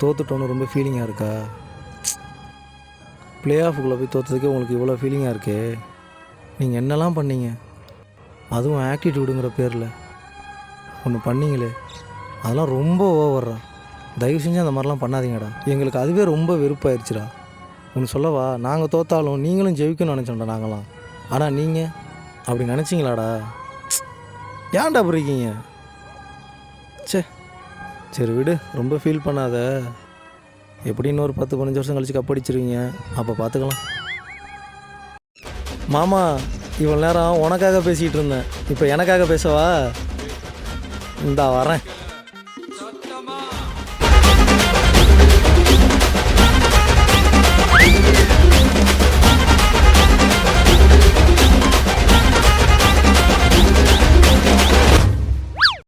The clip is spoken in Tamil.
தோத்துட்டோன்னு ரொம்ப ஃபீலிங்காக இருக்கா? ப்ளே ஆஃபுக்குள்ளே போய் தோற்றதுக்கே உங்களுக்கு இவ்வளோ ஃபீலிங்காக இருக்கே. நீங்கள் என்னெல்லாம் பண்ணீங்க, அதுவும் ஆக்டிடியூடுங்கிற பேரில் ஒன்று பண்ணீங்களே, அதெல்லாம் ரொம்ப ஓவர்றா. தயவு செஞ்சு அந்த மாதிரிலாம் பண்ணாதீங்கடா. எங்களுக்கு அதுவே ரொம்ப வெறுப்பாயிருச்சுடா. ஒன்று சொல்லவா, நாங்கள் தோத்தாலும் நீங்களும் ஜெயிக்கணும்னு நினச்சோம்டா நாங்களாம். ஆனால் நீங்கள் அப்படி நினச்சிங்களாடா? ஏன்டா அப்படி இருக்கீங்க? சே, சரி விடு, ரொம்ப ஃபீல் பண்ணாத. எப்படி இன்னொரு 10-15 வருஷம் கழிச்சு கப்படிச்சிருவீங்க, அப்போ பார்த்துக்கலாம். மாமா, இவ்வளோ நேரம் உனக்காக பேசிகிட்டு இருந்தேன், இப்போ எனக்காக பேசவா? இந்தா வரேன்.